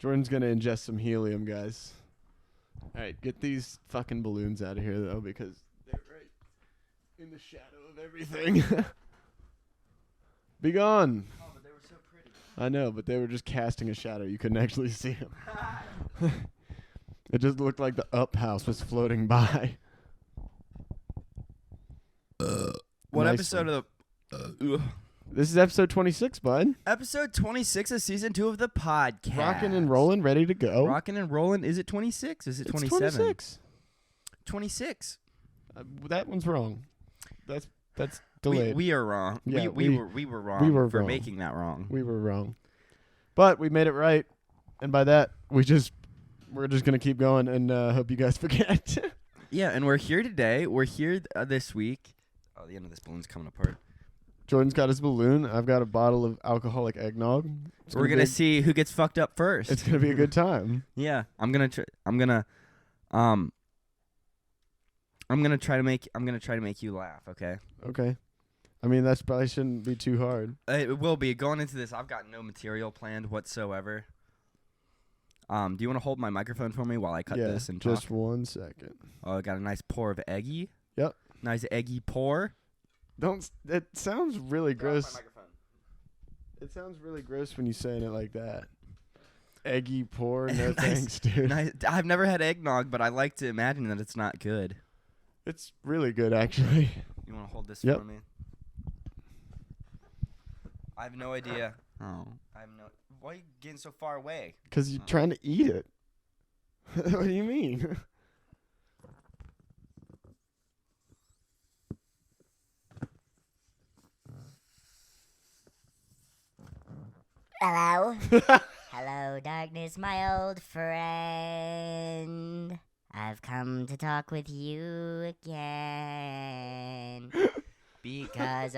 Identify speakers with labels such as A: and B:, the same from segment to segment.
A: Jordan's going to ingest some helium, guys. All right, get these fucking balloons out of here, though, because they're right in the shadow of everything. Be gone.
B: Oh, but they were so pretty.
A: I know, but they were just casting a shadow. You couldn't actually see them. It just looked like the up house was floating by.
B: What
A: Nice
B: episode
A: one.
B: of the...
A: This is episode 26, bud.
B: Episode 26 of season 2 of the podcast.
A: Rocking and rolling, ready to go.
B: Rocking and rolling. Is it 26? Is it 27?
A: It's 26.
B: 26.
A: That one's wrong. That's delayed.
B: We are wrong.
A: Yeah,
B: we were wrong
A: we were
B: for
A: wrong.
B: making that wrong.
A: We were wrong. But we made it right. And by that, we're just going to keep going and hope you guys forget.
B: Yeah, and we're here today. We're here this week. Oh, the end of this balloon's coming apart.
A: Jordan's got his balloon. I've got a bottle of alcoholic eggnog.
B: We're gonna see who gets fucked up first.
A: It's gonna be a good time.
B: Yeah, I'm gonna try to make you laugh. Okay.
A: Okay. I mean, that probably shouldn't be too hard.
B: It will be. Going into this, I've got no material planned whatsoever. Do you want to hold my microphone for me while I cut this and talk?
A: Just 1 second.
B: Oh, I got a nice pour of eggy.
A: Yep.
B: Nice eggy pour.
A: It sounds really gross.
B: My microphone.
A: It sounds really gross when you saying it like that. Eggy pour, no thanks, dude.
B: I've never had eggnog, but I like to imagine that it's not good.
A: It's really good, actually.
B: You want to hold this
A: Yep.
B: for me? I have no idea. Oh. Why are you getting so far away?
A: Because you're trying to eat it. What do you mean?
C: Hello? Hello, darkness, my old friend. I've come to talk with you again. Because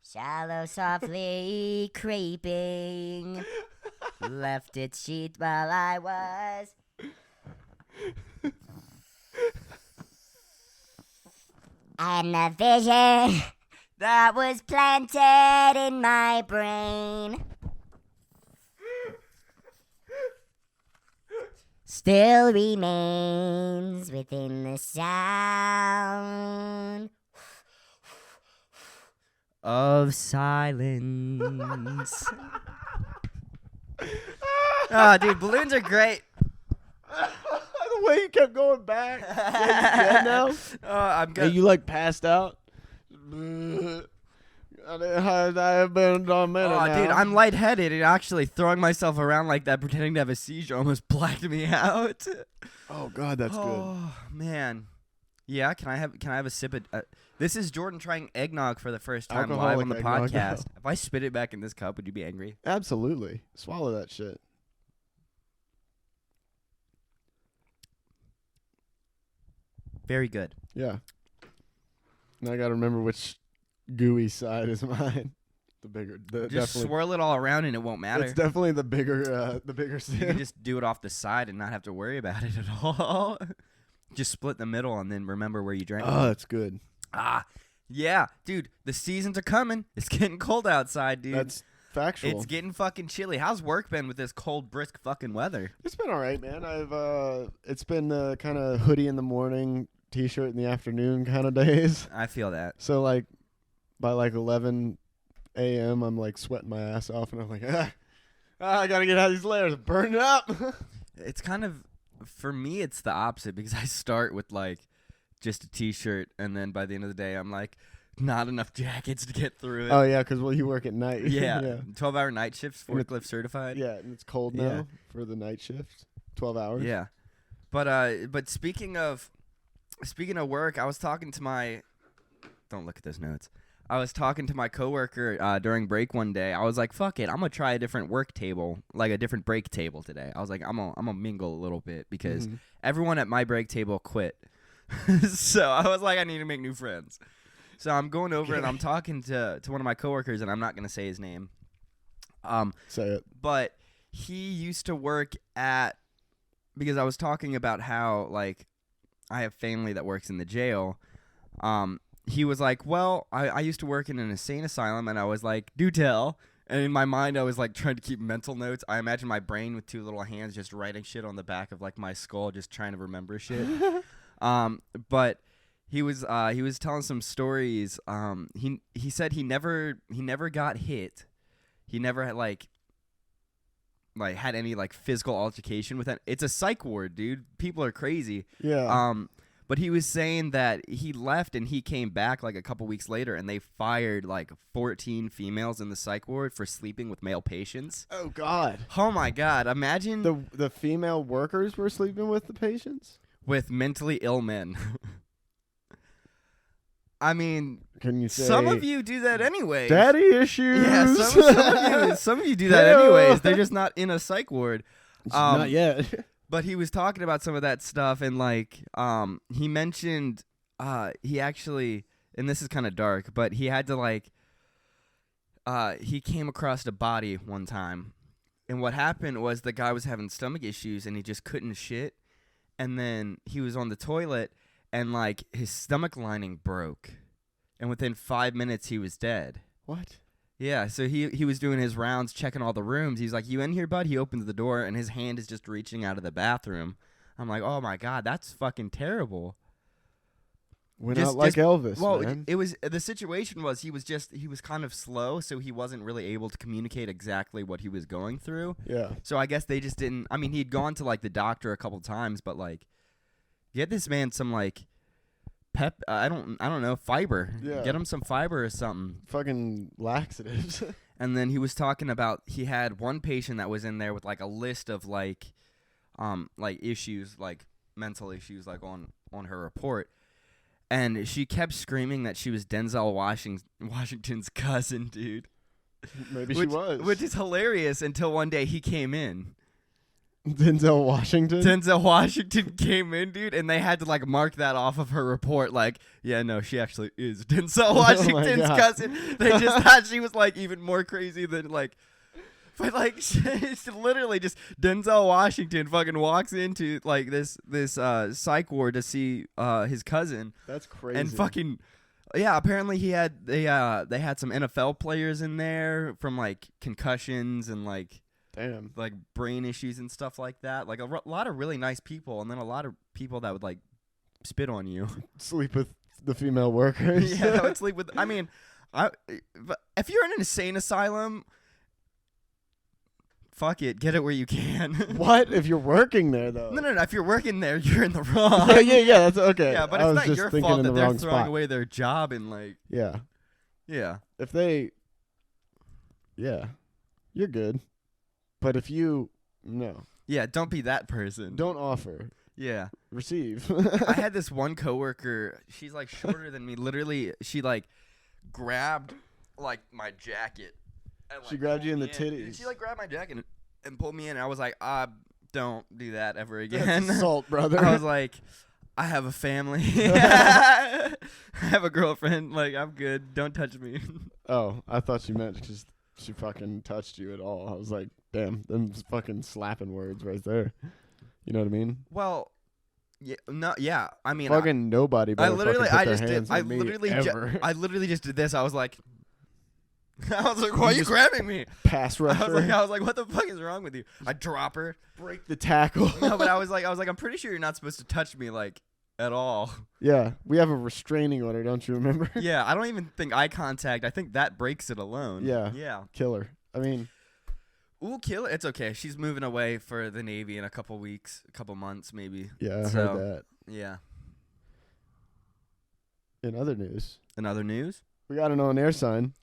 C: shallow softly creeping left its sheet while I was and the vision that was planted in my brain still remains within the sound
B: Of silence. Oh, dude, balloons are great.
A: The way you kept going back. Yeah, you dead now?
B: Oh, I'm
A: Hey,
B: good.
A: you like passed out? I've been on a minute
B: Oh,
A: now.
B: dude, I'm lightheaded and actually throwing myself around like that, pretending to have a seizure, almost blacked me out.
A: Oh God, that's good.
B: Oh man, yeah. Can I have a sip of? This is Jordan trying eggnog for the first time live
A: Alcoholic
B: on the
A: eggnog.
B: podcast. If I spit it back in this cup, would you be angry?
A: Absolutely, swallow that shit.
B: Very good.
A: Yeah. And I gotta remember which gooey side is mine. The bigger,
B: Just
A: definitely.
B: swirl it all around and it won't matter.
A: It's definitely the bigger
B: You
A: sip.
B: can just do it off the side and not have to worry about it at all. Just split the middle and then remember where you drank.
A: Oh, that's good.
B: Yeah, dude, the seasons are coming. It's getting cold outside, dude.
A: That's factual.
B: It's getting fucking chilly. How's work been with this cold, brisk fucking weather?
A: It's been all right, man. It's been kind of hoodie in the morning, t-shirt in the afternoon kind of days.
B: I feel that.
A: So like by like 11 a.m. I'm like sweating my ass off, and I'm like, I gotta get out of these layers, burn it up.
B: It's kind of, for me, it's the opposite because I start with like just a t-shirt, and then by the end of the day, I'm like, not enough jackets to get through it.
A: Oh yeah, because you work at night.
B: Yeah,
A: yeah.
B: 12-hour night shifts,
A: And
B: forklift certified.
A: Yeah, and it's cold now
B: Yeah.
A: for the night shift. 12 hours.
B: Yeah, but speaking of work, I was talking to my. Don't look at those notes. I was talking to my coworker during break one day. I was like, "Fuck it, I'm gonna try a different work table, like a different break table today." I was like, "I'm gonna mingle a little bit because everyone at my break table quit." So I was like, "I need to make new friends." So I'm going over and I'm talking to one of my coworkers, and I'm not gonna say his name.
A: Say it.
B: But he used to work at, because I was talking about how like I have family that works in the jail. He was like, well, I used to work in an insane asylum, and I was like, do tell. And in my mind, I was like trying to keep mental notes. I imagine my brain with two little hands just writing shit on the back of like my skull, just trying to remember shit. But he was telling some stories. He said he never got hit. He never had like had any like physical altercation with it. It's a psych ward, dude. People are crazy.
A: Yeah.
B: But he was saying that he left and he came back like a couple weeks later and they fired like 14 females in the psych ward for sleeping with male patients.
A: Oh God.
B: Oh my God. Imagine
A: The female workers were sleeping with the patients?
B: with mentally ill men. I mean,
A: Can you say
B: some of you do that anyway.
A: daddy issues?
B: Yeah, some of you do that anyways. They're just not in a psych ward.
A: Not yet.
B: But he was talking about some of that stuff, and like, he mentioned, he actually, and this is kind of dark, but he had to like, he came across a body one time, and what happened was the guy was having stomach issues, and he just couldn't shit, and then he was on the toilet, and like his stomach lining broke, and within 5 minutes he was dead.
A: What?
B: Yeah, so he was doing his rounds, checking all the rooms. He's like, "You in here, bud?" He opens the door, and his hand is just reaching out of the bathroom. I'm like, "Oh my God, that's fucking terrible."
A: We're not like Elvis,
B: well,
A: man.
B: it was the situation was he was kind of slow, so he wasn't really able to communicate exactly what he was going through.
A: Yeah.
B: So I guess they just didn't. I mean, he'd gone to like the doctor a couple times, but like, get this man some like I don't know, fiber.
A: Yeah.
B: Get him some fiber or something.
A: Fucking laxatives.
B: And then he was talking about he had one patient that was in there with like a list of like issues, like mental issues, like on her report. And she kept screaming that she was Denzel Washington's cousin, dude.
A: Maybe she was.
B: Which is hilarious until one day he came in.
A: Denzel Washington?
B: Denzel Washington came in, dude, and they had to like mark that off of her report. Like, yeah, no, she actually is Denzel Washington's cousin. They just thought she was like even more crazy than like, but like it's literally just Denzel Washington fucking walks into like this psych ward to see his cousin.
A: That's crazy.
B: And fucking yeah, apparently they had some NFL players in there from like concussions and like.
A: Damn.
B: Like brain issues and stuff like that. Like a lot of really nice people, and then a lot of people that would like spit on you.
A: Sleep with the female workers.
B: Yeah, that would sleep with. I mean, but if you're in an insane asylum, fuck it, get it where you can.
A: What if you're working there though?
B: No. If you're working there, you're in the wrong.
A: yeah, that's okay.
B: Yeah, but
A: I
B: it's
A: was
B: not
A: just
B: your
A: thinking
B: fault
A: in
B: that
A: the
B: they're
A: wrong
B: throwing
A: spot.
B: away their job and like.
A: Yeah.
B: Yeah.
A: If they. Yeah, you're good. But if you no.
B: Yeah, don't be that person.
A: Don't offer.
B: Yeah.
A: Receive.
B: I had this one coworker. She's like shorter than me. Literally, she like grabbed like my jacket. And, like,
A: She grabbed you in
B: pulled
A: the
B: me
A: titties.
B: She like grabbed my jacket and pulled me in. And I was like, don't do that ever again.
A: That's assault, brother.
B: I was like, I have a family. I have a girlfriend. Like, I'm good. Don't touch me.
A: Oh, I thought you meant because she fucking touched you at all. I was like, damn, them fucking slapping words right there. You know what I mean?
B: Well, yeah, no, yeah. I mean,
A: Fucking nobody.
B: I literally,
A: put
B: I
A: their
B: just did.
A: hands
B: I
A: on me
B: literally,
A: ever.
B: I literally just did this. I was like, why are you grabbing me?
A: Pass rusher.
B: I was like, what the fuck is wrong with you? I drop her.
A: Break the tackle.
B: No, but I was like, I'm pretty sure you're not supposed to touch me like at all.
A: Yeah, we have a restraining order. Don't you remember?
B: Yeah, I don't even think eye contact. I think that breaks it alone.
A: Yeah.
B: Yeah.
A: Killer. I mean,
B: Ooh, kill it. It's okay. She's moving away for the Navy in a couple weeks, a couple months maybe.
A: yeah, I
B: So-
A: heard that.
B: Yeah.
A: In other news,
B: In other news,
A: we got an on-air sign.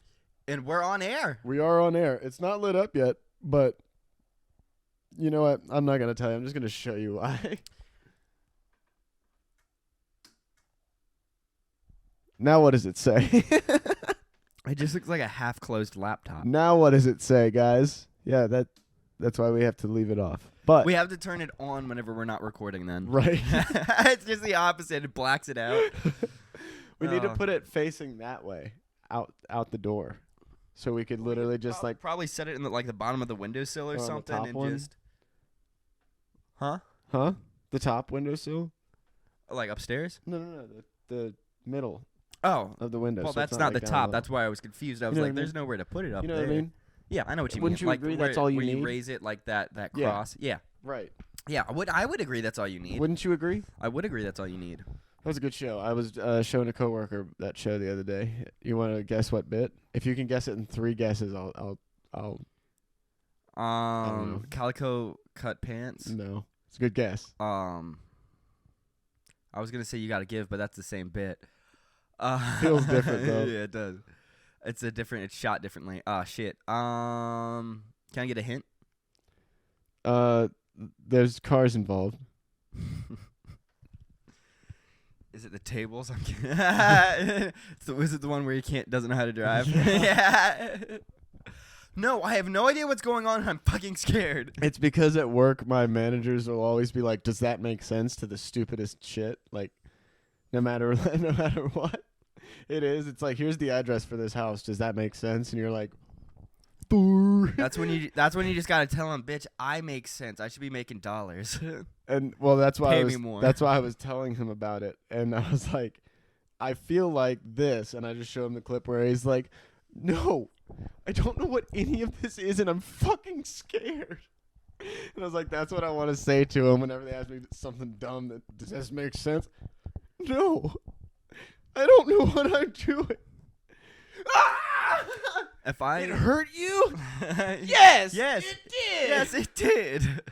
B: and we're on air.
A: We are on air. It's not lit up yet, but you know what? I'm not gonna tell you. I'm just gonna show you why. Now what does it say?
B: It just looks like a half-closed laptop.
A: Now what does it say, guys? Yeah, that's why we have to leave it off. But
B: We have to turn it on whenever we're not recording then.
A: right.
B: It's just the opposite. It blacks it out.
A: We need to
B: Oh.
A: put it facing that way, out the door, so we could literally just like
B: probably set it in the bottom of the windowsill or
A: On the
B: something
A: top
B: and
A: one?
B: just Huh?
A: the top windowsill.
B: Like upstairs?
A: No, the middle
B: Oh.
A: of the window.
B: Well,
A: so it's
B: that's not
A: like
B: the
A: down
B: top.
A: low.
B: That's why I was confused. I was
A: know what
B: like,
A: I
B: there's
A: mean?
B: nowhere to put it up
A: You know
B: there.
A: what I mean?
B: Yeah, I know what you
A: Wouldn't
B: mean.
A: you
B: Like
A: agree
B: where,
A: that's all you
B: where
A: need?
B: you raise it like that
A: Yeah.
B: cross. Yeah.
A: Right.
B: Yeah, I would agree that's all you need.
A: Wouldn't you agree?
B: I would agree that's all you need.
A: That was a good show. I was showing a coworker that show the other day. You want to guess what bit? If you can guess it in 3 guesses, I'll don't know.
B: Calico cut pants.
A: No. It's a good guess.
B: I was gonna say you gotta give, but that's the same bit.
A: Feels different, though.
B: Yeah, it does. It's shot differently. Shit. Can I get a hint?
A: There's cars involved.
B: Is it the tables? I'm kidding. Is it the one where you doesn't know how to drive? Yeah. No, I have no idea what's going on. And I'm fucking scared.
A: It's because at work, my managers will always be like, "Does that make sense?" to the stupidest shit. Like, no matter what it is, it's like, "Here's the address for this house. Does that make sense?" And you're like, "Boo."
B: That's when you just gotta tell them, bitch, I make sense. I should be making dollars.
A: And well, that's why
B: Pay me more.
A: That's why I was telling him about it, and I was like, "I feel like this," and I just show him the clip where he's like, "No, I don't know what any of this is, and I'm fucking scared." And I was like, "That's what I want to say to him whenever they ask me something dumb. Does this make sense?" No, I don't know what I'm doing.
B: If I
A: It hurt you?
B: Yes,
A: Yes,
B: it
A: did.
B: Yes, it did.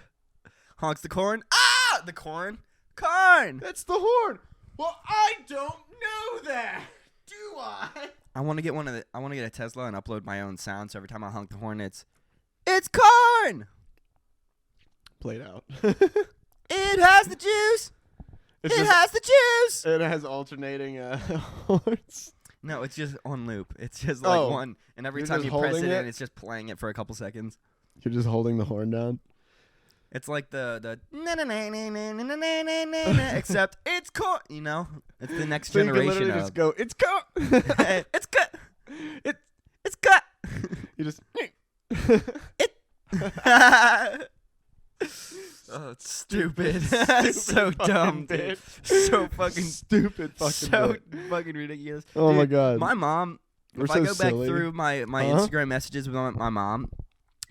B: Honks the corn. Ah, the corn. Corn.
A: That's the horn. Well, I don't know that. Do I?
B: I want to get I want to get a Tesla and upload my own sound. So every time I honk the horn, it's corn.
A: Played out.
B: It has the juice. It has the juice.
A: It has alternating horns.
B: No, it's just on loop. It's just like one, and every
A: You're
B: time
A: just
B: you press
A: holding
B: it in,
A: it?
B: it's just playing it for a couple seconds.
A: You're just holding the horn down.
B: It's like the except it's corn. You know, it's the next
A: So you can
B: generation
A: literally
B: of.
A: just go, "It's cut."
B: It's cut. It's cut.
A: You just.
B: Oh, it's stupid.
A: Stupid
B: So dumb,
A: fucking
B: dude.
A: bit.
B: So fucking
A: Stupid fucking
B: so
A: bit.
B: fucking ridiculous.
A: Oh my
B: Dude,
A: God.
B: My mom.
A: We're
B: if
A: so
B: I go
A: silly.
B: back through my Instagram messages with my mom,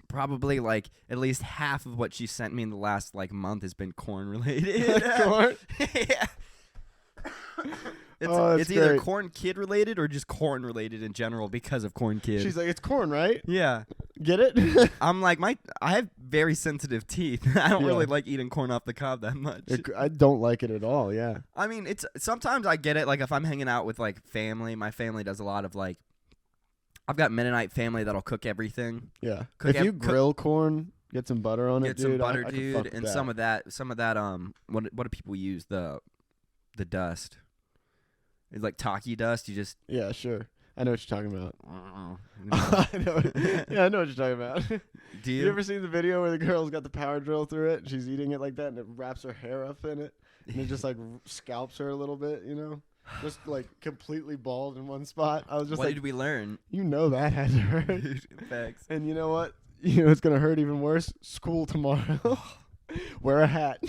B: probably like at least half of what she sent me in the last like month has been corn related.
A: Corn?
B: Yeah.
A: Oh,
B: It's
A: that's
B: either
A: great.
B: corn kid related or just corn related in general because of corn kid.
A: She's like, "It's corn, right?
B: Yeah.
A: Get it?"
B: I'm like I have very sensitive teeth. I don't
A: Yeah.
B: really like eating corn off the cob that much.
A: I don't like it at all. Yeah.
B: I mean, it's sometimes I get it. Like if I'm hanging out with like family, my family does a lot of like. I've got Mennonite family that'll cook everything.
A: Yeah.
B: Cook
A: If you
B: cook-
A: grill corn, get some butter on it,
B: Get
A: dude.
B: some butter,
A: I could
B: dude,
A: fuck with
B: and
A: that.
B: some of that. What do people use the dust? It's like taki dust. You just.
A: Yeah, sure. I know what you're talking about.
B: Do
A: I know. Yeah, I know what you're talking about.
B: you?
A: You ever seen the video where the girl's got the power drill through it? And she's eating it like that, and it wraps her hair up in it, and it just like scalps her a little bit, you know, just like completely bald in one spot. I was just
B: What
A: like,
B: did we learn?
A: you know that had to hurt.
B: Dude, facts.
A: And you know what? You know it's gonna hurt even worse. School tomorrow. Wear a hat.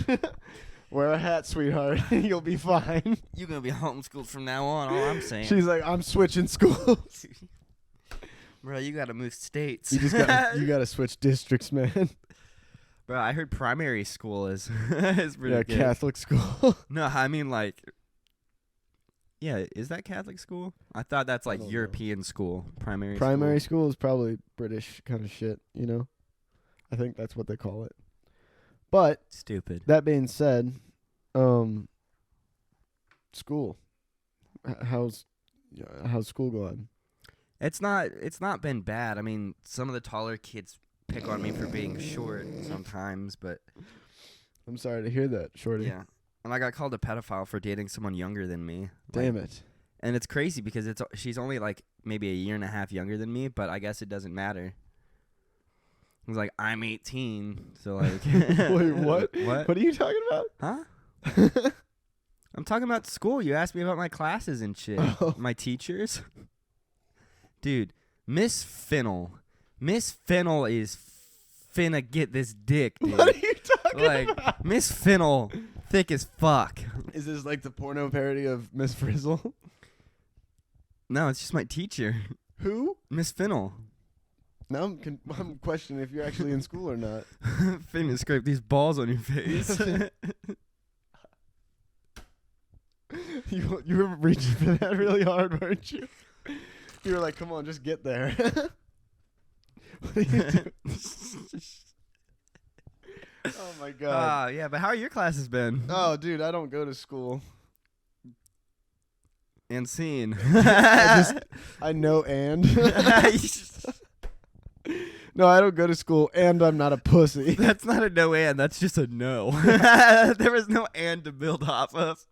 A: Wear a hat, sweetheart. You'll be fine.
B: You're gonna be homeschooled from now on. All I'm saying.
A: She's like, I'm switching schools.
B: Bro, you gotta move states.
A: You just got you gotta switch districts, man.
B: Bro, I heard primary school is is pretty
A: Yeah,
B: good.
A: Catholic school.
B: No, I mean like. Yeah, is that Catholic school? I thought that's like
A: don't know.
B: European school, primary.
A: Primary
B: school.
A: school is probably British kind of shit, you know? I think that's what they call it. But
B: Stupid.
A: that being said, school. How's school going?
B: It's not been bad. I mean, some of the taller kids pick on me for being short sometimes, but
A: I'm sorry to hear that, Shorty.
B: yeah. And I got called a pedophile for dating someone younger than me.
A: Damn it.
B: And it's crazy because she's only like maybe a year and a half younger than me, but I guess it doesn't matter. I was like, I'm 18, so like.
A: Wait, what?
B: What?
A: What are you talking about?
B: Huh? I'm talking about school. You asked me about my classes and shit.
A: Oh.
B: My teachers. Dude, Miss Fennel is finna get this dick, dude.
A: What are you talking
B: Like,
A: about?
B: Miss Fennel, thick as fuck.
A: Is this like the porno parody of Miss Frizzle?
B: No, it's just my teacher,
A: Who?
B: Miss Fennel.
A: Now I'm questioning if you're actually in school or not.
B: Finna scrape these balls on your face.
A: You were reaching for that really hard, weren't you? You were like, come on, just get there. What are you doing? Oh, my God.
B: Yeah, but how are your classes been?
A: Oh, dude, I don't go to school.
B: And scene.
A: I know and. No, I don't go to school, and I'm not a pussy.
B: That's not a no and. That's just a no. There was no and to build off of.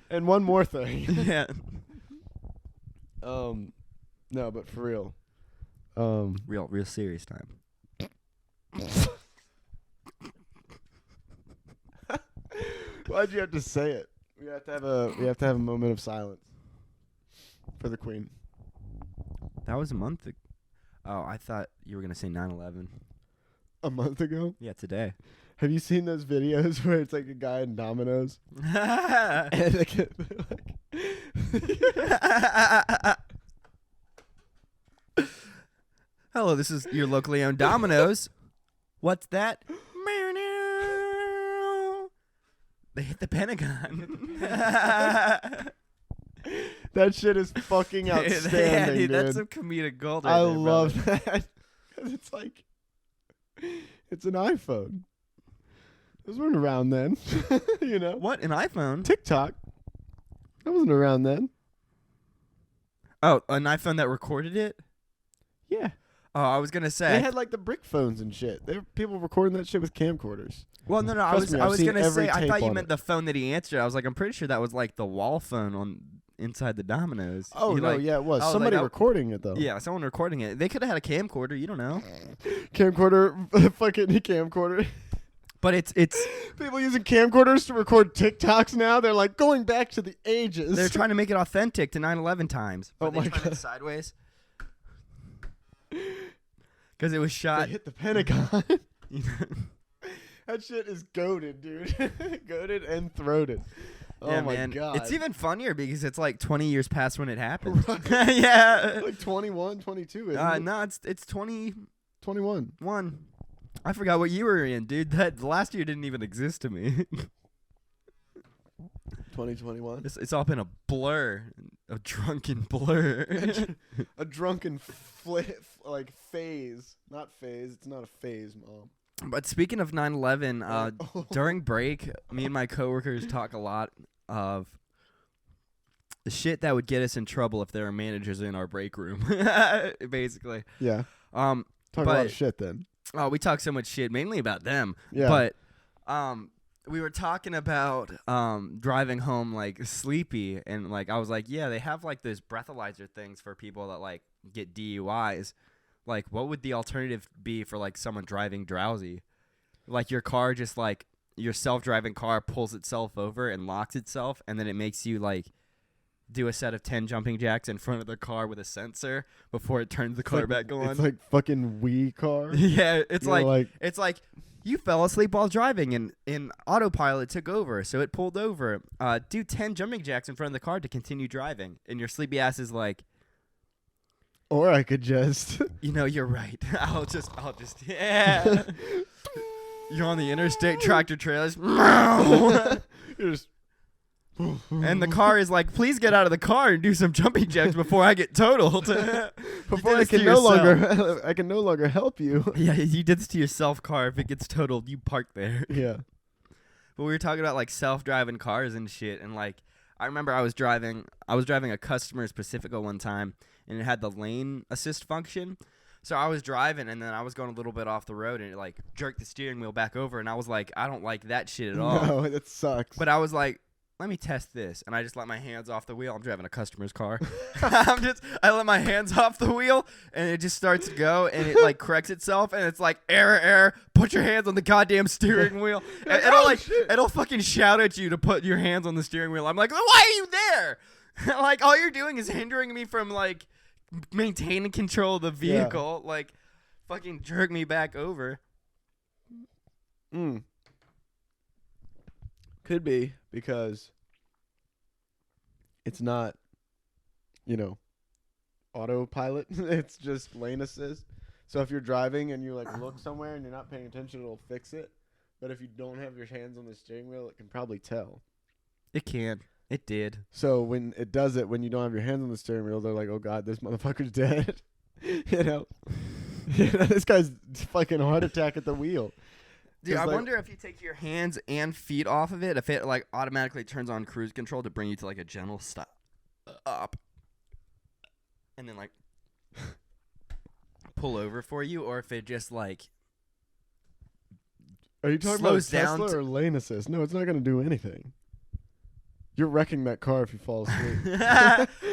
A: And one more thing.
B: Yeah.
A: No, but for real.
B: Real serious time.
A: Why'd you have to say it? We have to have a moment of silence for the Queen.
B: That was a month ago. Oh, I thought you were going to say 9/11.
A: A month ago?
B: Yeah, today.
A: Have you seen those videos where it's like a guy in Domino's? And like,
B: Hello, this is your locally owned Domino's. What's that? They hit the Pentagon.
A: that shit is fucking outstanding,
B: dude,
A: dude.
B: that's some comedic gold. Right
A: I
B: there,
A: love
B: brother.
A: that. 'Cause it's like, it's an iPhone. Those weren't around then. You know?
B: What, an iPhone?
A: TikTok. That wasn't around then.
B: Oh, an iPhone that recorded it?
A: Yeah.
B: Oh, I was gonna say.
A: They had like the brick phones and shit. There were people recording that shit with camcorders.
B: Well, no, I
A: Trust
B: was
A: me,
B: I
A: I've
B: was
A: seen
B: gonna
A: every
B: say. I
A: tape
B: thought you
A: on
B: meant
A: it.
B: the phone that he answered. I was like, I'm pretty sure that was like the wall phone on inside the Domino's.
A: Oh,
B: He,
A: no,
B: like,
A: yeah, it was.
B: I was
A: Somebody
B: like,
A: recording it, though.
B: Yeah, someone recording it. They could have had a camcorder. You don't know.
A: Camcorder, fucking camcorder.
B: But it's
A: People using camcorders to record TikToks now. They're like going back to the ages.
B: they're trying to make it authentic to 9/11 times.
A: Oh
B: But they
A: my
B: turned it
A: God.
B: sideways. Because it was
A: They
B: shot.
A: hit the Pentagon.
B: You know?
A: That shit is goated, dude. Goated and throated. Oh
B: Yeah,
A: my
B: man.
A: God.
B: It's even funnier because it's like 20 years past when it happened.
A: Right.
B: Yeah.
A: like 21, 22, isn't it?
B: No, it's 21.
A: 21.
B: I forgot what you were in, dude. That last year didn't even exist to me.
A: 2021.
B: It's all been a blur, a drunken blur.
A: A drunken phase. Not phase. It's not a phase, Mom.
B: But speaking of 9/11, during break, me and my coworkers talk a lot of the shit that would get us in trouble if there were managers in our break room. Basically.
A: Yeah.
B: Um.
A: Talk a lot
B: But-
A: of shit then.
B: Oh, we talk so much shit, mainly about them.
A: Yeah.
B: But we were talking about driving home like sleepy, and like I was like, yeah, they have like those breathalyzer things for people that like get DUIs. Like, what would the alternative be for like someone driving drowsy? Like your car just like your self-driving car pulls itself over and locks itself, and then it makes you like do a set of 10 jumping jacks in front of the car with a sensor before it turns the car back on.
A: It's like fucking Wii car.
B: Yeah, it's
A: You're
B: like you fell asleep while driving and autopilot took over, so it pulled over. Do 10 jumping jacks in front of the car to continue driving, and your sleepy ass is like,
A: Or I could just.
B: you know, you're right. I'll just yeah. You're on the interstate, tractor trailers,
A: You're just.
B: and the car is like, please get out of the car and do some jumping jacks before I get totaled.
A: Before I
B: this to
A: can no
B: yourself.
A: longer, I can no longer help you.
B: Yeah, you did this to yourself, car. If it gets totaled, you park there.
A: Yeah.
B: But we were talking about like self-driving cars and shit, and like I remember I was driving a customer's Pacifica one time, and it had the lane assist function. So I was driving, and then I was going a little bit off the road, and it like jerked the steering wheel back over, and I was like, I don't like that shit at all.
A: No, that sucks.
B: But I was like, let me test this, and I just let my hands off the wheel. I'm driving a customer's car. I let my hands off the wheel, and it just starts to go, and it like corrects itself, and it's like error. Put your hands on the goddamn steering wheel. And it'll fucking shout at you to put your hands on the steering wheel. I'm like, why are you there? Like all you're doing is hindering me from like maintaining control of the vehicle. Yeah. Like fucking jerk me back over.
A: Could be because it's not, autopilot. It's just lane assist. So if you're driving and you like look somewhere and you're not paying attention, it'll fix it. But if you don't have your hands on the steering wheel, it can probably tell.
B: It can. It did.
A: So when it does it, when you don't have your hands on the steering wheel, they're like, "Oh God, this motherfucker's dead." you know, this guy's fucking heart attack at the wheel.
B: Dude, I
A: like-
B: wonder if you take your hands and feet off of it, if it like automatically turns on cruise control to bring you to like a gentle stop, and then like pull over for you, or if it just like
A: Are you talking
B: slows
A: about
B: down
A: Tesla or lane assist? No, it's not going to do anything. You're wrecking that car if you fall asleep.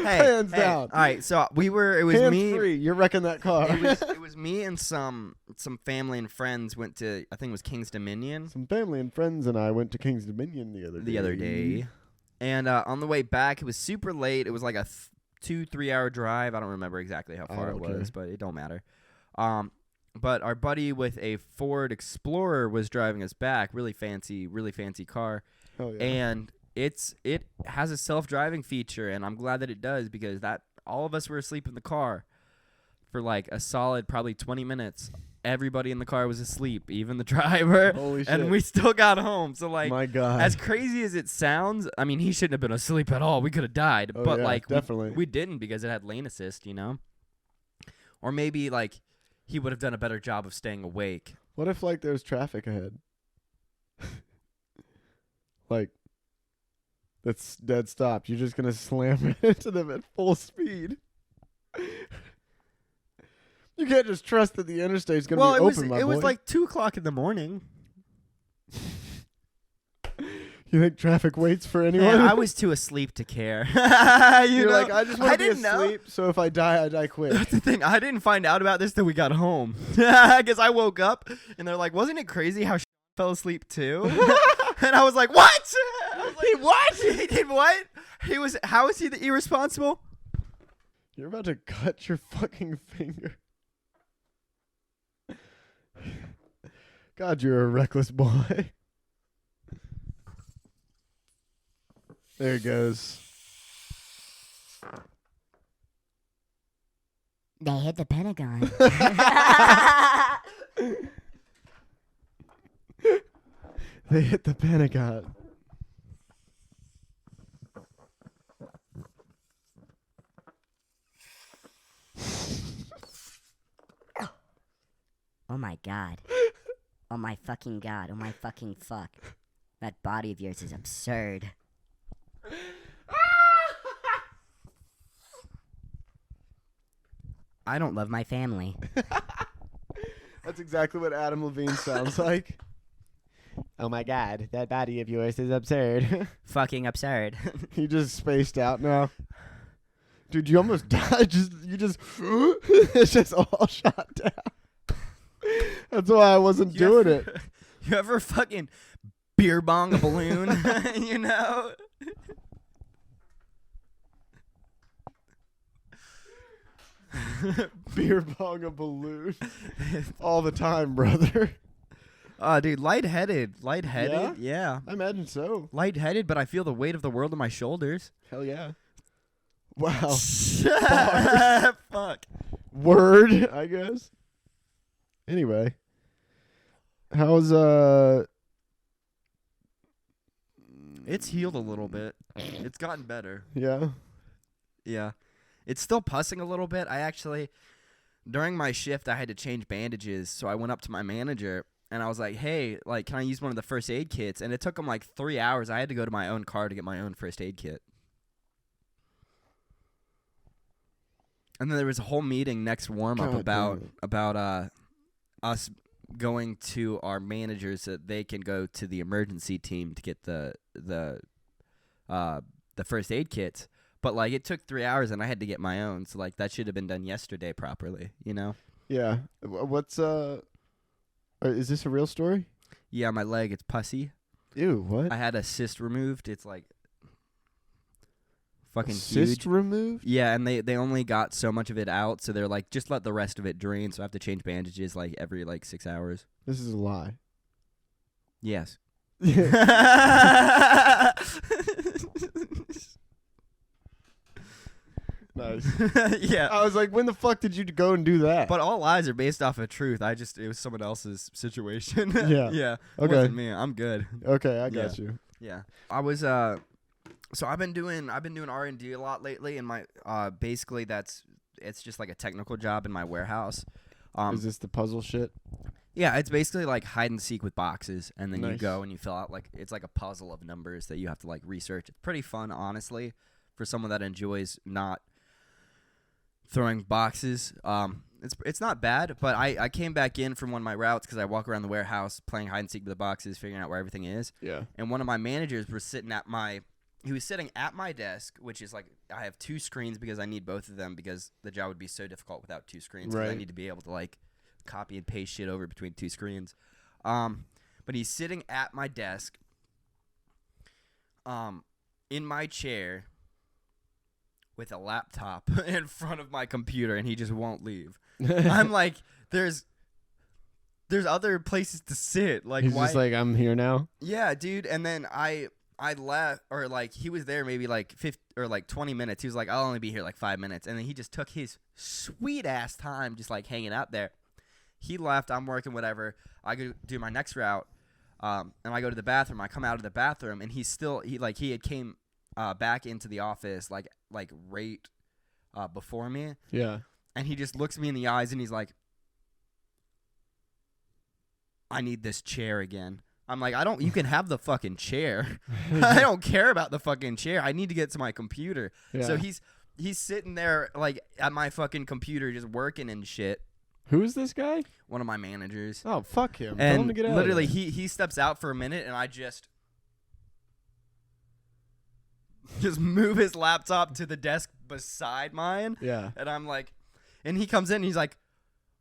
A: Hands down.
B: All right, so it was
A: Hands
B: me.
A: free. You're wrecking that car.
B: It was me and some family and friends went to, I think it was King's Dominion
A: Some family and friends and I went to King's Dominion the other day.
B: And on the way back, it was super late. It was like a 2-3 hour drive. I don't remember exactly how far it
A: Okay.
B: was, but it don't matter. But our buddy with a Ford Explorer was driving us back. Really fancy car.
A: Oh yeah.
B: And it has a self-driving feature, and I'm glad that it does, because that all of us were asleep in the car for like a solid probably 20 minutes. Everybody in the car was asleep, even the driver.
A: Holy shit.
B: And we still got home. So like,
A: My God.
B: as crazy as it sounds, I mean, he shouldn't have been asleep at all. We could have died,
A: Oh,
B: but
A: yeah,
B: like
A: definitely.
B: we didn't, because it had lane assist, you know. Or maybe like he would have done a better job of staying awake.
A: What if like there's traffic ahead? Like that's dead stop. You're just gonna slam right into them at full speed. You can't just trust that the interstate's gonna be open, my
B: it
A: boy.
B: was like 2:00 in the morning.
A: You think traffic waits for anyone?
B: Man, I was too asleep to care.
A: You're like, I just want to be
B: didn't know.
A: asleep, so if I die quick.
B: That's the thing. I didn't find out about this till we got home. Because I woke up and they're like, wasn't it crazy how fell asleep too? And I was like, what? I was like, what? He did what? How is he the irresponsible?
A: You're about to cut your fucking finger. God, you're a reckless boy. There it goes.
C: They hit the Pentagon.
A: They hit the Pentagon.
C: Oh my God. Oh my fucking God. Oh my fucking fuck. That body of yours is absurd. I don't love my family.
A: That's exactly what Adam Levine sounds like. Oh my God, that body of yours is absurd.
C: Fucking absurd.
A: He just spaced out now. Dude, you almost died. It's just all shot down. That's why I wasn't doing it.
B: You ever fucking beer bong a balloon? You know?
A: Beer bong a balloon. All the time, brother.
B: Oh, dude, lightheaded. Yeah.
A: I imagine so.
B: Lightheaded, but I feel the weight of the world on my shoulders.
A: Hell yeah. Wow.
B: Fuck.
A: Word, I guess. Anyway. How's
B: It's healed a little bit. It's gotten better.
A: yeah.
B: Yeah. It's still pussing a little bit. During my shift, I had to change bandages, so I went up to my manager, and I was like, hey, like, can I use one of the first aid kits? And it took him like 3 hours. I had to go to my own car to get my own first aid kit. And then there was a whole meeting next warm-up
A: God
B: about us going to our managers so that they can go to the emergency team to get the first aid kits. But like it took 3 hours and I had to get my own, so like that should have been done yesterday properly, you know?
A: Yeah. What's is this a real story?
B: Yeah, my leg, it's pussy.
A: Ew, what?
B: I had a cyst removed. It's like fucking
A: Cyst
B: huge.
A: removed?
B: Yeah, and they only got so much of it out, so they're like, just let the rest of it drain. So I have to change bandages like every like 6 hours.
A: This is a lie.
B: Yes.
A: Nice.
B: Yeah.
A: I was like, when the fuck did you go and do that?
B: But all lies are based off of truth. It was someone else's situation.
A: Yeah.
B: Yeah. It
A: Okay.
B: wasn't me. I'm good.
A: Okay, I got you.
B: Yeah. I was so I've been doing R&D a lot lately, and my basically it's just like a technical job in my warehouse.
A: Is this the puzzle shit?
B: Yeah, it's basically like hide and seek with boxes, and then you
A: Nice.
B: go and you fill out like it's like a puzzle of numbers that you have to like research. It's pretty fun, honestly, for someone that enjoys not throwing boxes. It's not bad, but I came back in from one of my routes because I walk around the warehouse playing hide and seek with the boxes, figuring out where everything is.
A: Yeah.
B: And one of my managers was sitting at my desk, which is like I have two screens because I need both of them because the job would be so difficult without two screens. 'Cause I
A: Right.
B: need to be able to like copy and paste shit over between two screens. But he's sitting at my desk, in my chair, with a laptop in front of my computer, and he just won't leave. I'm like, there's other places to sit. Like,
A: He's
B: why?
A: just like, I'm here now.
B: Yeah, dude. And then I left, or like he was there maybe like 50 or like 20 minutes. He was like, I'll only be here like 5 minutes, and then he just took his sweet ass time just like hanging out there. He left. I'm working whatever. I go do my next route, and I go to the bathroom. I come out of the bathroom, and he had came back into the office like right before me,
A: Yeah.
B: and he just looks me in the eyes, and he's like, I need this chair again. I'm like, you can have the fucking chair. I don't care about the fucking chair. I need to get to my computer.
A: Yeah.
B: So he's sitting there like at my fucking computer just working and shit.
A: Who is this guy?
B: One of my managers.
A: Oh, fuck him. Tell him
B: And
A: to get out
B: literally
A: of there.
B: he steps out for a minute, and I just move his laptop to the desk beside mine.
A: Yeah.
B: And I'm like, and he comes in and he's like,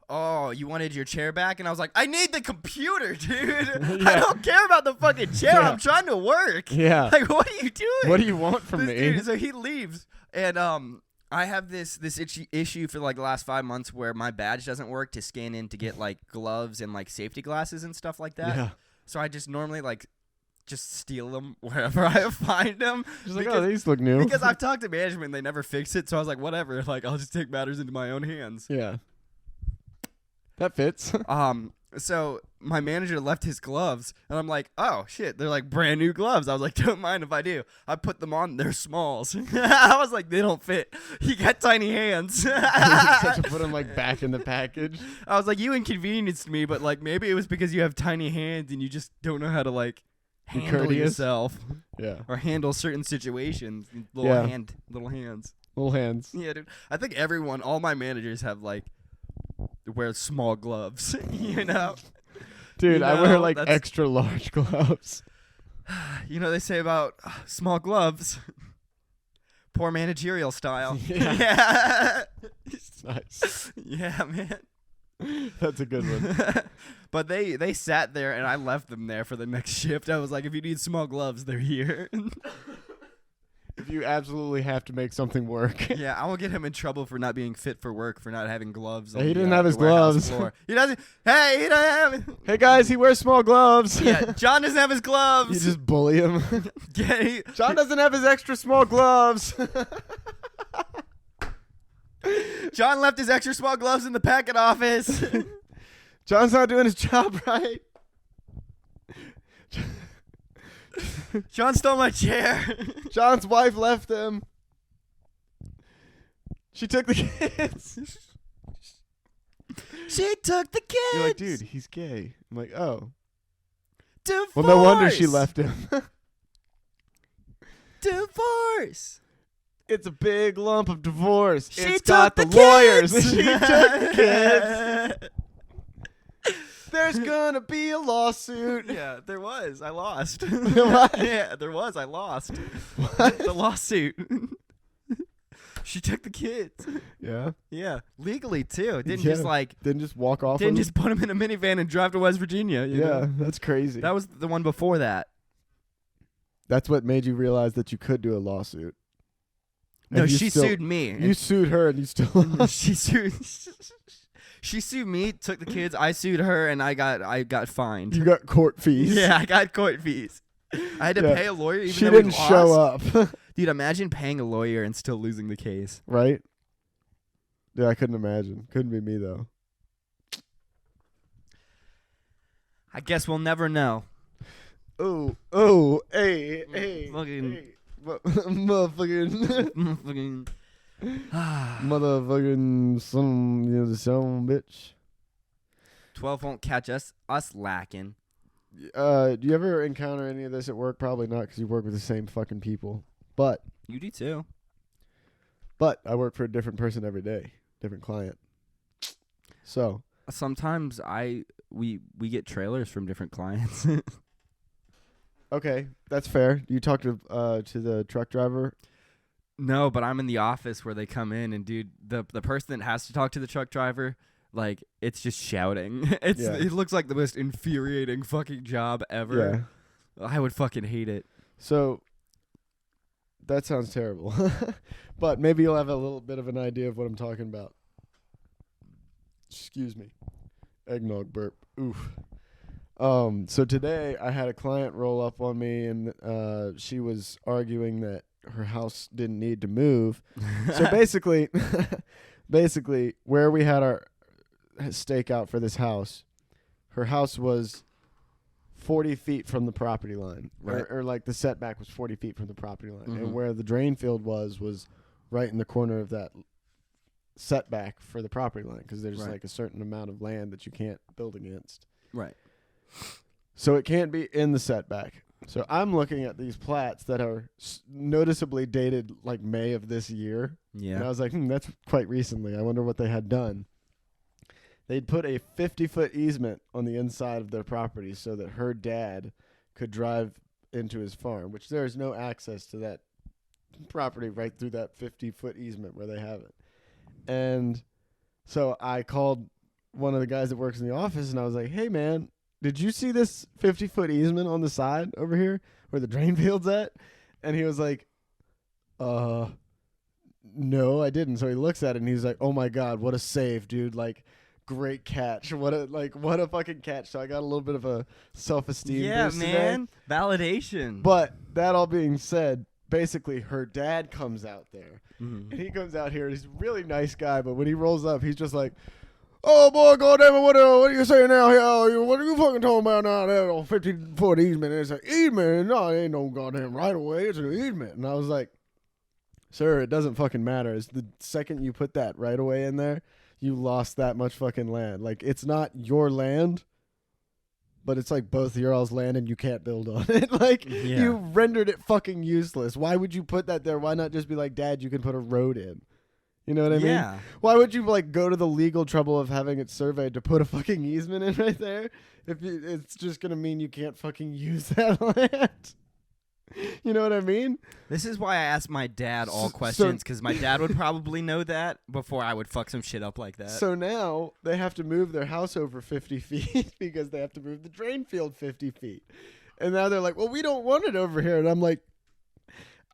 B: oh, you wanted your chair back? And I was like, I need the computer, dude. I
A: Yeah.
B: don't care about the fucking chair.
A: Yeah.
B: I'm trying to work.
A: Yeah.
B: Like, what are you doing?
A: What do you want from
B: This
A: me?
B: dude- so he leaves, and I have this issue for like the last 5 months where my badge doesn't work to scan in to get like gloves and like safety glasses and stuff like that.
A: Yeah.
B: So I just normally like just steal them wherever I find them.
A: Just like, oh, these look new.
B: Because I've talked to management and they never fix it, so I was like, whatever, like I'll just take matters into my own hands.
A: Yeah. That fits.
B: So my manager left his gloves, and I'm like, oh shit, they're like brand new gloves. I was like, don't mind if I do. I put them on, they're smalls. I was like, they don't fit. He got tiny hands.
A: Such to put them like back in the package.
B: I was like, you inconvenienced me, but like maybe it was because you have tiny hands and you just don't know how to like
A: Be
B: handle
A: courteous.
B: yourself
A: Yeah.
B: or handle certain situations. Little
A: Yeah.
B: little hands.
A: Little hands.
B: Yeah, dude. I think all my managers have like wear small gloves. You know.
A: Dude,
B: You
A: I wear
B: know,
A: like
B: that's-
A: extra large gloves.
B: You know they say about small gloves. Poor managerial style.
A: Yeah. Nice.
B: Yeah, man.
A: That's a good one.
B: But they sat there and I left them there for the next shift. I was like, if you need small gloves, they're here.
A: If you absolutely have to make something work.
B: Yeah, I will get him in trouble for not being fit for work, for not having gloves.
A: He
B: on the,
A: didn't have
B: the
A: his
B: warehouse
A: gloves.
B: floor. He doesn't. Hey, he doesn't have.
A: Hey guys, he wears small gloves.
B: Yeah, John doesn't have his
A: You
B: gloves.
A: just bully him.
B: Yeah,
A: John doesn't have his extra small gloves.
B: John left his extra small gloves in the packet office.
A: John's not doing his job right.
B: John stole my chair.
A: John's wife left him. She took the kids.
B: She took the kids.
A: You're like, dude, he's gay. I'm like, oh.
B: Divorce.
A: Well, no wonder she left him.
B: Divorce.
A: It's a big lump of divorce.
B: She
A: It's
B: took
A: got
B: the
A: the lawyers.
B: kids.
A: She took the kids. There's gonna be a lawsuit.
B: Yeah, there was. I lost.
A: What?
B: Yeah, there was. I lost.
A: What?
B: The lawsuit. She took the kids.
A: Yeah.
B: Yeah, legally too. Didn't
A: Yeah.
B: just like
A: Didn't just walk off.
B: didn't
A: him?
B: just put him in a minivan and drive to West Virginia. You
A: Yeah,
B: know?
A: that's crazy.
B: That was the one before that.
A: That's what made you realize that you could do a lawsuit.
B: No,
A: And you
B: she
A: still-
B: sued me.
A: You sued her and you still lost.
B: She sued. She sued me, took the kids. I sued her, and I got fined.
A: You got court fees.
B: Yeah, I got court fees. I had to
A: Yeah.
B: pay a lawyer. Even
A: She
B: though we
A: didn't show
B: lost.
A: up.
B: Dude, imagine paying a lawyer and still losing the case.
A: Right? Yeah, I couldn't imagine. Couldn't be me though.
B: I guess we'll never know.
A: Oh, hey,
B: Fucking-
A: hey. Motherfucking,
B: Fucking.
A: motherfucking son bitch.
B: 12 won't catch us lacking.
A: Do you ever encounter any of this at work? Probably not, because you work with the same fucking people. But
B: You do too.
A: I work for a different person every day, different client. So
B: Sometimes we get trailers from different clients.
A: okay, that's fair. You talk to the truck driver.
B: No, but I'm in the office where they come in, and dude, the person that has to talk to the truck driver, like, it's just shouting. It looks like the most infuriating fucking job ever.
A: Yeah.
B: I would fucking hate it.
A: So that sounds terrible. But maybe you'll have a little bit of an idea of what I'm talking about. Excuse me. Eggnog burp. Oof. So today I had a client roll up on me, and she was arguing that her house didn't need to move. So basically where we had our stakeout for this house, her house was 40 feet from the property line,
B: Right.
A: or like the setback was 40 feet from the property line,
B: Mhm.
A: and where the drain field was right in the corner of that setback for the property line, because there's
B: Right.
A: like a certain amount of land that you can't build against.
B: Right.
A: So it can't be in the setback. So I'm looking at these plats that are noticeably dated like May of this year.
B: Yeah.
A: And I was like, that's quite recently. I wonder what they had done. They'd put a 50-foot easement on the inside of their property so that her dad could drive into his farm, which there is no access to that property right through that 50-foot easement where they have it. And so I called one of the guys that works in the office, and I was like, hey, man, did you see this 50-foot easement on the side over here where the drain field's at? And he was like, no, I didn't. So he looks at it, and he's like, oh, my God, what a save, dude. Like, great catch. What a fucking catch. So I got a little bit of a self-esteem
B: Yeah,
A: boost
B: man.
A: today.
B: Validation.
A: But that all being said, basically her dad comes out there.
B: Mhm.
A: And he comes out here, and he's a really nice guy, but when he rolls up, he's just like, oh, boy, goddamn it, what are you saying now? What are you fucking talking about now? That old 50-foot easement. And it's like, easement? No, it ain't no goddamn right away. It's an easement. And I was like, sir, it doesn't fucking matter. It's the second you put that right away in there, you lost that much fucking land. Like, it's not your land, but it's like both your all's land and you can't build on it. Like,
B: Yeah.
A: you rendered it fucking useless. Why would you put that there? Why not just be like, Dad, you can put a road in? You know what I mean?
B: Yeah.
A: Why would you like go to the legal trouble of having it surveyed to put a fucking easement in right there if it's just gonna mean you can't fucking use that land? You know what I mean?
B: This is why I asked my dad all
A: So-
B: questions, because my dad would probably know that before I would fuck some shit up like that.
A: So now they have to move their house over 50 feet because they have to move the drain field 50 feet. And now they're like, well, we don't want it over here. And I'm like,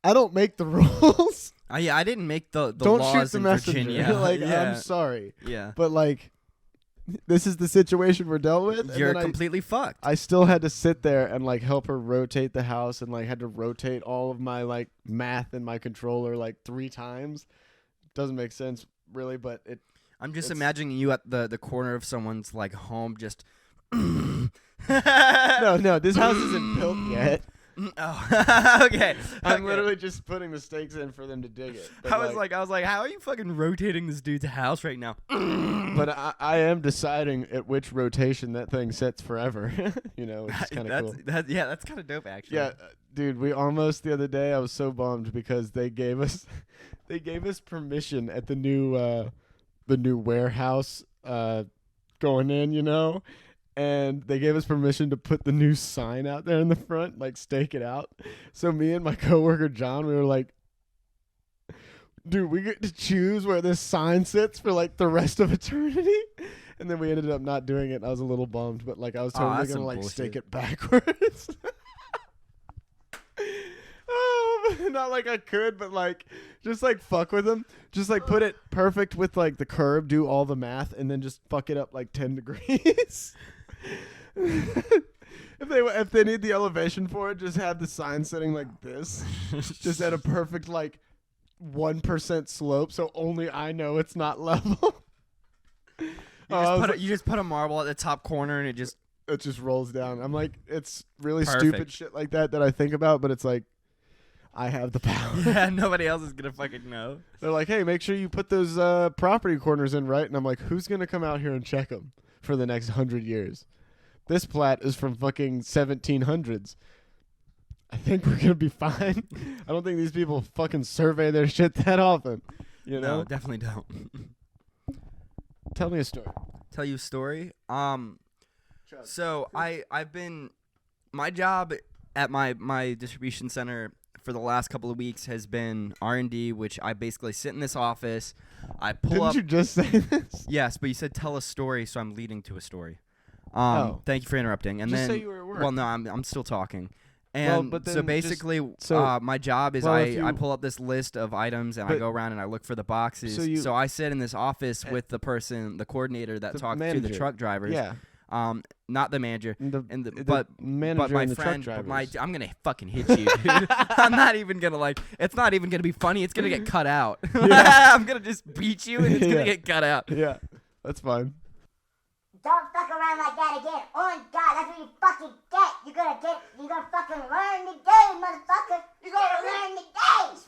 A: I don't make the rules.
B: Yeah, I didn't make the
A: Don't shoot
B: laws
A: the
B: in
A: messenger.
B: Virginia.
A: Like,
B: yeah.
A: I'm sorry.
B: Yeah.
A: But like, this is the situation we're dealt with. and
B: You're
A: then
B: completely fucked.
A: I still had to sit there and like help her rotate the house, and like had to rotate all of my like math in my controller like 3 times. Doesn't make sense really, but it.
B: I'm just
A: it's-
B: imagining you at the corner of someone's like home, just.
A: No, this house isn't built yet.
B: Oh, okay.
A: I'm
B: Okay.
A: literally just putting the stakes in for them to dig it. But
B: I was like, how are you fucking rotating this dude's house right now?
A: but I am deciding at which rotation that thing sits forever. You know, which is kind of cool.
B: That's kind of dope, actually.
A: Yeah, dude, we almost the other day. I was so bummed because they gave us permission at the new warehouse going in, you know, and they gave us permission to put the new sign out there in the front, like stake it out. So me and my coworker John, we were like, dude, we get to choose where this sign sits for like the rest of eternity. And then we ended up not doing it. And I was a little bummed, but like I was totally
B: that's
A: gonna
B: some
A: like
B: bullshit.
A: stake it backwards. Oh, not like I could, but like just like fuck with them. Just like put it perfect with like the curve, do all the math, and then just fuck it up like 10 degrees. if they need the elevation for it, just have the sign sitting like this, just at a perfect like 1% slope, so only I know it's not level.
B: You just put a marble at the top corner and it just
A: rolls down. I'm like, it's really
B: Perfect.
A: stupid shit like that I think about, but it's like, I have the power.
B: yeah, nobody else is gonna fucking know.
A: They're like, hey, make sure you put those property corners in right, and I'm like, who's gonna come out here and check them for the next 100 years? This plat is from fucking 1700s. I think we're gonna be fine. I don't think these people fucking survey their shit that often. You know?
B: No, definitely don't.
A: Tell me a story.
B: Tell you a story. So I've been my job at my distribution center for the last couple of weeks has been R&D, which I basically sit in this office. I pull up.
A: Didn't you just say this?
B: Yes, but you said tell a story, so I'm leading to a story. Thank you for interrupting. And
A: just
B: then,
A: say you were at work.
B: well, no, I'm still talking. And
A: but
B: so
A: then
B: basically,
A: so-
B: my job is
A: well, if
B: I
A: you-
B: pull up this list of items and I
A: But-
B: go around and I look for the boxes.
A: So you-
B: So I sit in this office with the coordinator that
A: The
B: talks to
A: manager.
B: the truck drivers.
A: Yeah.
B: Not the manager. But
A: manager
B: my
A: and the
B: friend,
A: truck
B: but
A: drivers.
B: I'm gonna fucking hit you, dude. I'm not even gonna it's not even gonna be funny. It's gonna get cut out. I'm gonna just beat you and it's gonna
A: Yeah.
B: get cut out.
A: Yeah, that's fine.
D: Don't fuck around like that again. On God, that's what you fucking get. You're gonna fucking learn today, motherfucker. You're gonna learn today.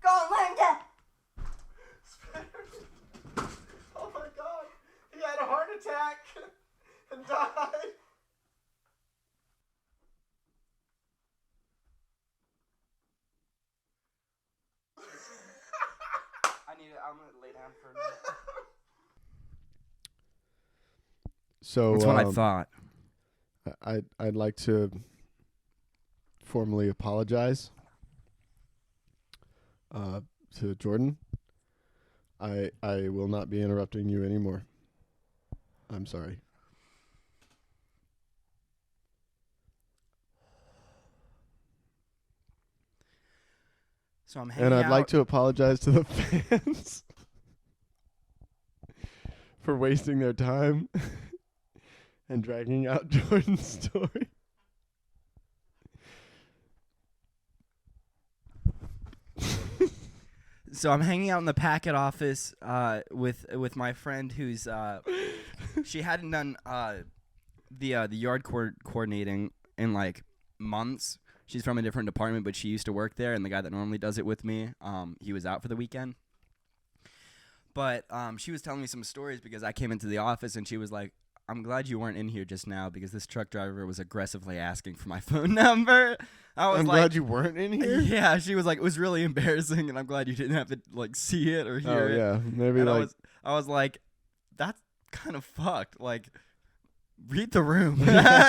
D: Gonna learn to.
A: Oh my God, he had a heart attack and died.
B: I'm gonna lay down for a minute.
A: So
B: That's what I thought.
A: I'd like to formally apologize to Jordan. I will not be interrupting you anymore. I'm sorry.
B: So I'm hanging
A: And I'd
B: out.
A: like to apologize to the fans for wasting their time and dragging out Jordan's story.
B: So I'm hanging out in the packet office with my friend who's she hadn't done the yard coordinating in like months. She's from a different department, but she used to work there, and the guy that normally does it with me, he was out for the weekend. But she was telling me some stories because I came into the office and she was like, I'm glad you weren't in here just now because this truck driver was aggressively asking for my phone number. I was
A: I'm
B: like,
A: glad you weren't in here.
B: yeah, she was like, it was really embarrassing, and I'm glad you didn't have to like see it or hear it.
A: Yeah, maybe
B: And
A: like
B: I was like, that's kind of fucked. Like, read the room,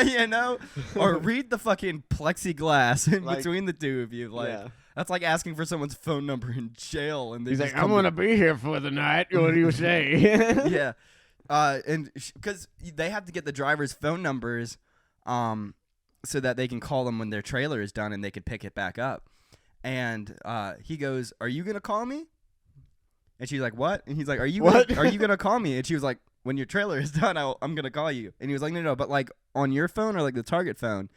B: you know, or read the fucking plexiglass in
A: Like,
B: between the two of you. Like,
A: yeah.
B: that's like asking for someone's phone number in jail, and they
A: He's
B: just
A: like, I'm gonna be here for the night. What do you say?
B: yeah, and because they have to get the driver's phone numbers, so that they can call them when their trailer is done and they can pick it back up. And he goes, "Are you gonna call me?" And she's like, "What?" And he's like, "Are you
A: What?
B: Are you gonna call me?" And she was like, "When your trailer is done, I'm gonna call you." And he was like, "No, but like on your phone or like the Target phone."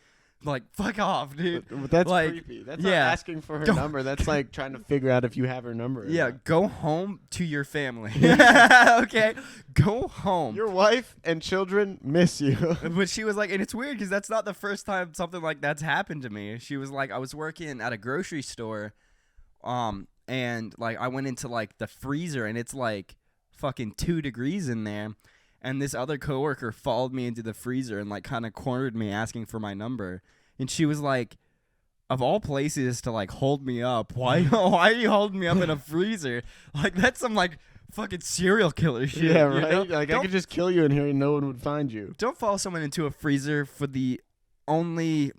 B: Like, fuck off, dude.
A: But that's
B: Like,
A: creepy. That's
B: yeah.
A: not asking for her
B: Go-
A: number. That's like trying to figure out if you have her number. or
B: Yeah,
A: not.
B: go home to your family. Okay, go home.
A: Your wife and children miss you.
B: But she was like, and it's weird because that's not the first time something like that's happened to me. She was like, I was working at a grocery store, and like I went into like the freezer and it's like fucking 2 degrees in there, and this other coworker followed me into the freezer and like kind of cornered me asking for my number, and she was like, of all places to like hold me up, why are you holding me up in a freezer? Like that's some like fucking serial killer shit.
A: Yeah,
B: you
A: right.
B: know?
A: Like I
B: Don't
A: could just kill you in here and no one would find you.
B: Don't follow someone into a freezer for the only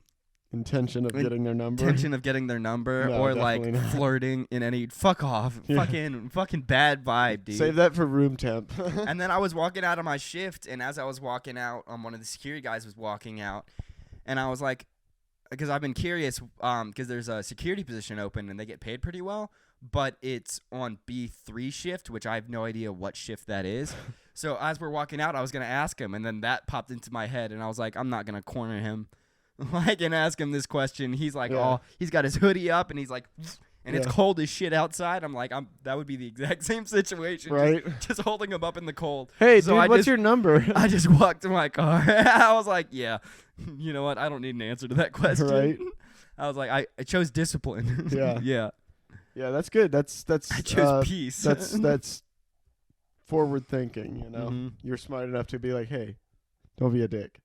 A: Intention of getting their number.
B: intention of getting their number
A: No,
B: or like
A: definitely not.
B: flirting in any fuck off.
A: Yeah.
B: Fucking bad vibe, dude.
A: Save that for room temp.
B: And then I was walking out of my shift, and as I was walking out, one of the security guys was walking out, and I was like, because I've been curious, because there's a security position open and they get paid pretty well, but it's on B3 shift, which I have no idea what shift that is. So as we're walking out, I was going to ask him, and then that popped into my head, and I was like, I'm not going to corner him and ask him this question. He's like, oh, he's got his hoodie up, and he's like, and it's cold as shit outside. I'm like, that would be the exact same situation.
A: Right.
B: Just holding him up in the cold.
A: Hey,
B: So
A: dude, what's your number?
B: I just walked to my car. I was like, yeah, you know what? I don't need an answer to that question.
A: Right.
B: I was like, I chose discipline.
A: Yeah.
B: Yeah.
A: Yeah, that's good. That's
B: I chose peace.
A: That's forward thinking, you know.
B: Mhm.
A: You're smart enough to be like, "Hey, don't be a dick."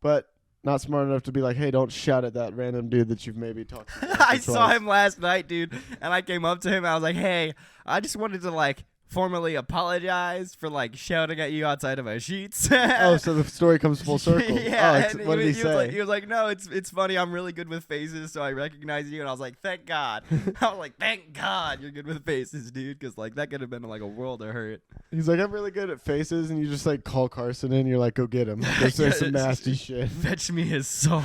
A: But not smart enough to be like, "Hey, don't shout at that random dude that you've maybe talked to." once or
B: I saw
A: twice."
B: him last night, dude, and I came up to him. I was like, hey, I just wanted to, like, formally apologize for, like, shouting at you outside of our sheets.
A: Oh, so the story comes full circle.
B: Yeah.
A: Oh,
B: And
A: what did he say?
B: He was like, no, it's funny. I'm really good with faces, so I recognize you. And I was like, thank God. I was like, thank God you're good with faces, dude, because, like, that could have been, like, a world of hurt.
A: He's like, I'm really good at faces, and you just like call Carson in. You're like, go get him. Go say some nasty shit.
B: Fetch me his soul.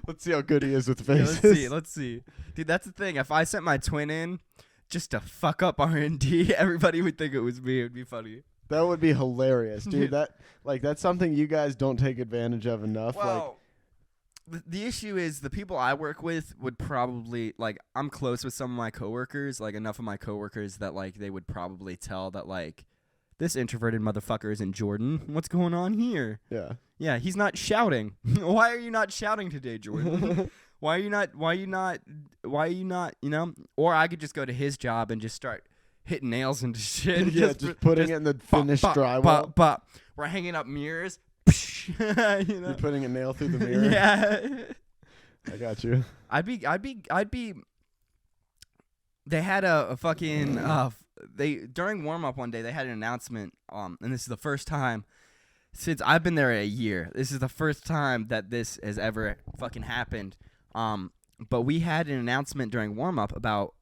A: Let's see how good he is with
B: Yeah,
A: faces.
B: let's see. Dude, that's the thing. If I sent my twin in just to fuck up R&D, everybody would think it was me. It would be funny.
A: That would be hilarious, dude. That's something you guys don't take advantage of enough.
B: Well, the issue is the people I work with would probably, like, I'm close with some of my coworkers, like enough of my coworkers that, like, they would probably tell that, like, this introverted motherfucker is in Jordan. What's going on here?
A: yeah.
B: Yeah, he's not shouting. Why are you not shouting today, Jordan? Why are you not, you know? Or I could just go to his job and just start hitting nails into shit.
A: Yeah, just putting it in the finished drywall.
B: But we're hanging up mirrors. You know?
A: You're putting a nail through the mirror.
B: Yeah.
A: I got you.
B: I'd be. They had a fucking during warm up one day they had an announcement. And this is the first time since I've been there a year. This is the first time that this has ever fucking happened. But we had an announcement during warm up about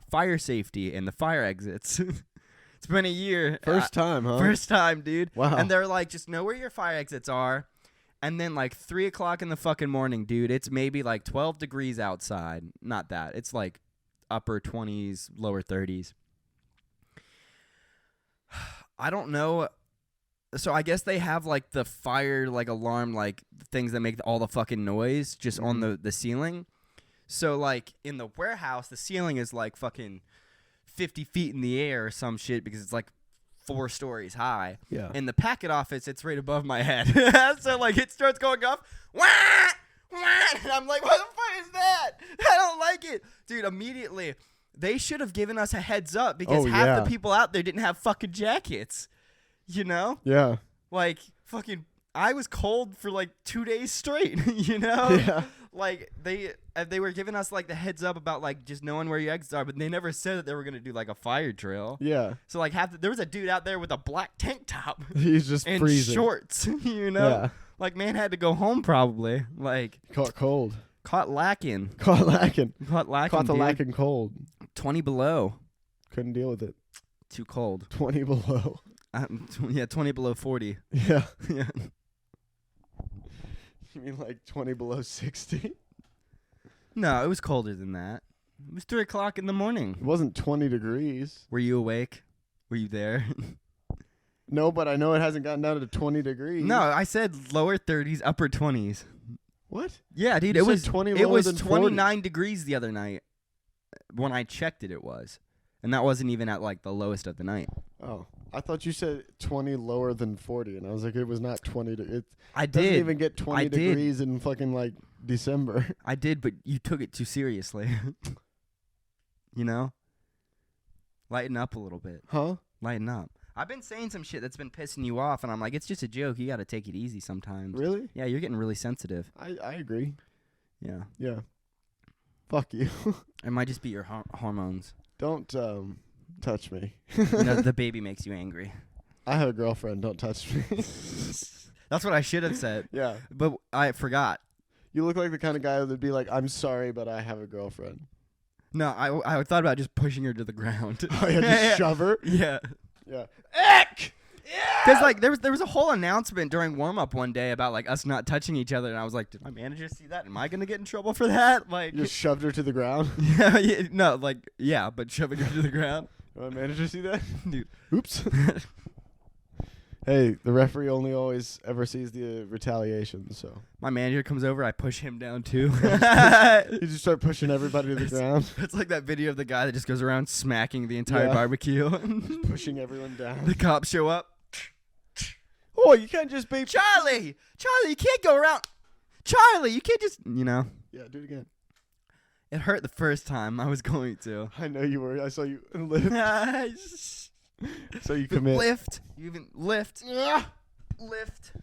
B: fire safety and the fire exits. It's been a year.
A: First time, huh?
B: First time, dude.
A: Wow.
B: And they're like, just know where your fire exits are. And then, like, 3 o'clock in the fucking morning, dude, it's maybe, like, 12 degrees outside. Not that. It's, like, upper 20s, lower 30s. I don't know. So I guess they have, like, the fire, like, alarm, like, things that make all the fucking noise just on the ceiling. So, like, in the warehouse, the ceiling is, like, fucking 50 feet in the air or some shit because it's, like, 4 stories high.
A: Yeah.
B: In the packet office, it's right above my head. So, like, it starts going off. Wah! Wah! And I'm like, what the fuck is that? I don't like it. Dude, immediately, they should have given us a heads up because half the people out there didn't have fucking jackets. You know?
A: Yeah.
B: Like, fucking, I was cold for, like, 2 days straight, you know?
A: Yeah.
B: Like, they were giving us, like, the heads up about, like, just knowing where your exits are, but they never said that they were going to do, like, a fire drill.
A: Yeah.
B: So, like, there was a dude out there with a black tank top
A: He's just
B: and
A: freezing.
B: shorts, you know?
A: Yeah.
B: Like, man had to go home probably. Like,
A: Caught cold.
B: caught lacking.
A: Caught lacking.
B: Caught lacking,
A: Caught the
B: dude.
A: lacking cold.
B: 20 below.
A: Couldn't deal with it.
B: Too cold.
A: 20 below.
B: Yeah, 20 below 40.
A: Yeah.
B: Yeah.
A: You mean like 20 below 60?
B: No, it was colder than that. It was 3 o'clock in the morning.
A: It wasn't 20 degrees.
B: Were you awake? Were you there?
A: No, but I know it hasn't gotten down to 20 degrees.
B: No, I said lower 30s, upper 20s.
A: What?
B: Yeah, dude,
A: You
B: it
A: said
B: was
A: 20
B: it
A: lower
B: was
A: than 40.
B: 29 degrees the other night. When I checked it, it was. And that wasn't even at, like, the lowest of the night.
A: Oh. I thought you said 20 lower than 40, and I was like, it was not 20. It
B: I
A: doesn't
B: did.
A: even get 20
B: I did.
A: degrees in fucking, like, December.
B: I did, but you took it too seriously. You know? Lighten up a little bit.
A: Huh?
B: Lighten up. I've been saying some shit that's been pissing you off, and I'm like, it's just a joke. You got to take it easy sometimes.
A: Really?
B: Yeah, you're getting really sensitive.
A: I agree.
B: Yeah.
A: Yeah. Fuck you.
B: It might just be your hormones.
A: Don't touch me.
B: You know, the baby makes you angry.
A: I have a girlfriend. Don't touch me.
B: That's what I should have said,
A: Yeah.
B: but I forgot.
A: You look like the kind of guy that would be like, I'm sorry, but I have a girlfriend.
B: No, I thought about just pushing her to the ground.
A: Oh, yeah, just shove her?
B: Yeah.
A: Yeah. Eck! Yeah!
B: Because like there was a whole announcement during warm up one day about like us not touching each other, and I was like, did my manager see that? Am I gonna get in trouble for that? Like,
A: You just shoved her to the ground.
B: yeah, no, like yeah, but shoving her to the ground,
A: Did my manager see that?
B: dude.
A: Oops. Hey, the referee only always ever sees the retaliation, so
B: My manager comes over, I push him down too.
A: you just start pushing everybody to the ground,
B: It's like that video of the guy that just goes around smacking the entire
A: Yeah.
B: barbecue.
A: pushing everyone down.
B: The cops show up.
A: Oh, you can't just be
B: Charlie, you can't go around. Charlie, you can't just,
A: Yeah, do it again.
B: It hurt the first time I was going to.
A: I know you were. I saw you lift. So you commit.
B: Lift. You even lift.
A: Ah,
B: Lift.